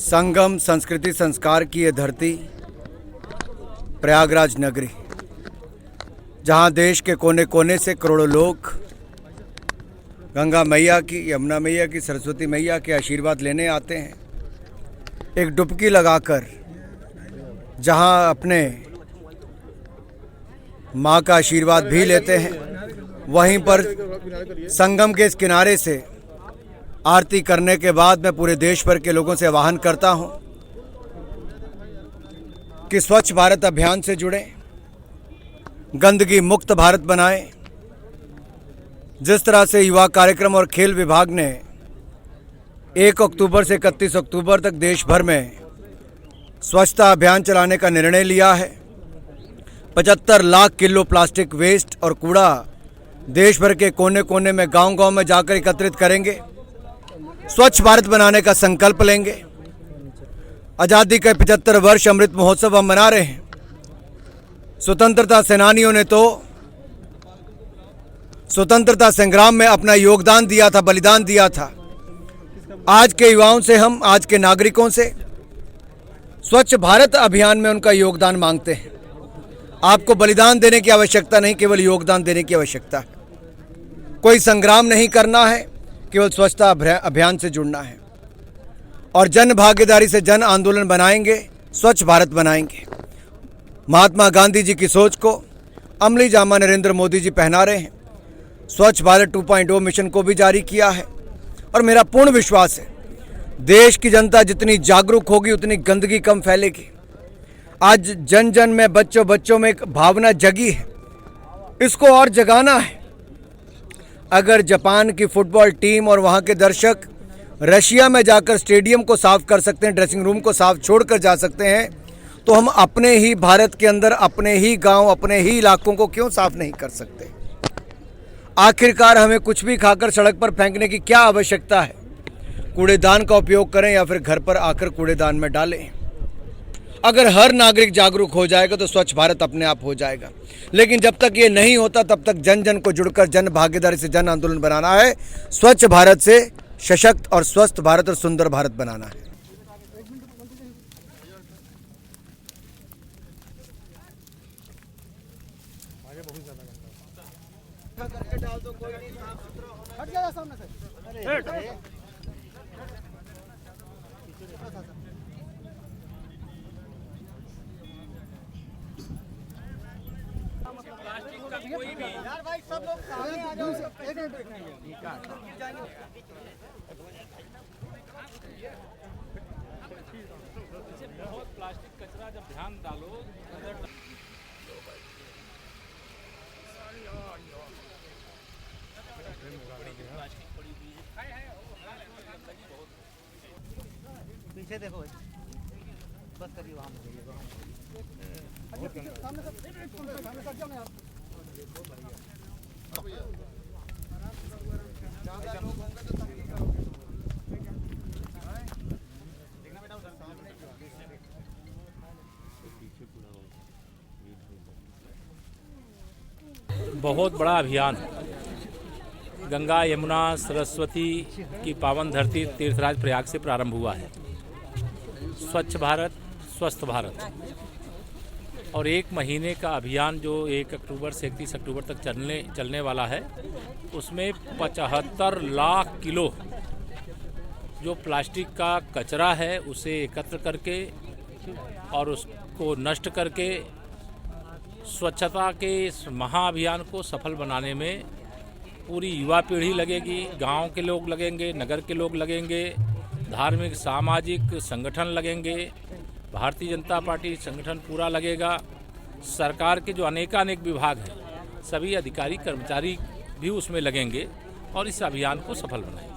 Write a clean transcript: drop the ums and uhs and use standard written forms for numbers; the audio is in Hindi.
संगम संस्कृति संस्कार की ये धरती प्रयागराज नगरी, जहाँ देश के कोने कोने से करोड़ों लोग गंगा मैया की, यमुना मैया की, सरस्वती मैया के आशीर्वाद लेने आते हैं। एक डुबकी लगाकर जहाँ अपने माँ का आशीर्वाद भी लेते हैं, वहीं पर संगम के इस किनारे से आरती करने के बाद मैं पूरे देश भर के लोगों से आह्वान करता हूं कि स्वच्छ भारत अभियान से जुड़ें, गंदगी मुक्त भारत बनाएं। जिस तरह से युवा कार्यक्रम और खेल विभाग ने 1 अक्टूबर से 31 अक्टूबर तक देश भर में स्वच्छता अभियान चलाने का निर्णय लिया है, 75 लाख किलो प्लास्टिक वेस्ट और कूड़ा देश भर के कोने कोने में, गांव-गांव में जाकर एकत्रित करेंगे। स्वच्छ भारत बनाने का संकल्प लेंगे। आज़ादी के 75 वर्ष अमृत महोत्सव हम मना रहे हैं। स्वतंत्रता सेनानियों ने तो स्वतंत्रता संग्राम में अपना योगदान दिया था, बलिदान दिया था। आज के युवाओं से, हम आज के नागरिकों से स्वच्छ भारत अभियान में उनका योगदान मांगते हैं। आपको बलिदान देने की आवश्यकता नहीं, केवल योगदान देने की आवश्यकता है। कोई संग्राम नहीं करना है, केवल स्वच्छता अभियान से जुड़ना है और जन भागीदारी से जन आंदोलन बनाएंगे, स्वच्छ भारत बनाएंगे। महात्मा गांधी जी की सोच को अमली जामा नरेंद्र मोदी जी पहना रहे हैं। स्वच्छ भारत 2.0 मिशन को भी जारी किया है और मेरा पूर्ण विश्वास है देश की जनता जितनी जागरूक होगी उतनी गंदगी कम फैलेगी। आज जन जन में, बच्चों बच्चों में एक भावना जगी है, इसको और जगाना है। अगर जापान की फुटबॉल टीम और वहाँ के दर्शक रशिया में जाकर स्टेडियम को साफ कर सकते हैं, ड्रेसिंग रूम को साफ छोड़कर जा सकते हैं, तो हम अपने ही भारत के अंदर, अपने ही गांव, अपने ही इलाकों को क्यों साफ नहीं कर सकते? आखिरकार हमें कुछ भी खाकर सड़क पर फेंकने की क्या आवश्यकता है? कूड़ेदान का उपयोग करें या फिर घर पर आकर कूड़ेदान में डालें। अगर हर नागरिक जागरूक हो जाएगा तो स्वच्छ भारत अपने आप हो जाएगा। लेकिन जब तक ये नहीं होता तब तक जन जन को जुड़कर जन भागीदारी से जन आंदोलन बनाना है। स्वच्छ भारत से सशक्त और स्वस्थ भारत और सुंदर भारत बनाना है। यार भाई सब लोग सामने आ जाओ। एक मिनट बहुत प्लास्टिक कचरा, जब ध्यान डालो पीछे देखो, बस करिए वहाँ सामने सर जाओ ना यार। ज़्यादा लोग होंगे तो तकलीफ होगी। देखना बेटा उधर सामने बहुत बड़ा अभियान गंगा यमुना सरस्वती की पावन धरती तीर्थराज प्रयाग से प्रारंभ हुआ है। स्वच्छ भारत स्वस्थ भारत और 1 महीने का अभियान जो 1 अक्टूबर से 31 अक्टूबर तक चलने वाला है, उसमें 75 लाख किलो जो प्लास्टिक का कचरा है उसे एकत्र करके और उसको नष्ट करके स्वच्छता के इस महाअभियान को सफल बनाने में पूरी युवा पीढ़ी लगेगी, गांव के लोग लगेंगे, नगर के लोग लगेंगे, धार्मिक सामाजिक संगठन लगेंगे, भारतीय जनता पार्टी संगठन पूरा लगेगा, सरकार के जो अनेकानेक विभाग हैं सभी अधिकारी कर्मचारी भी उसमें लगेंगे और इस अभियान को सफल बनाएंगे।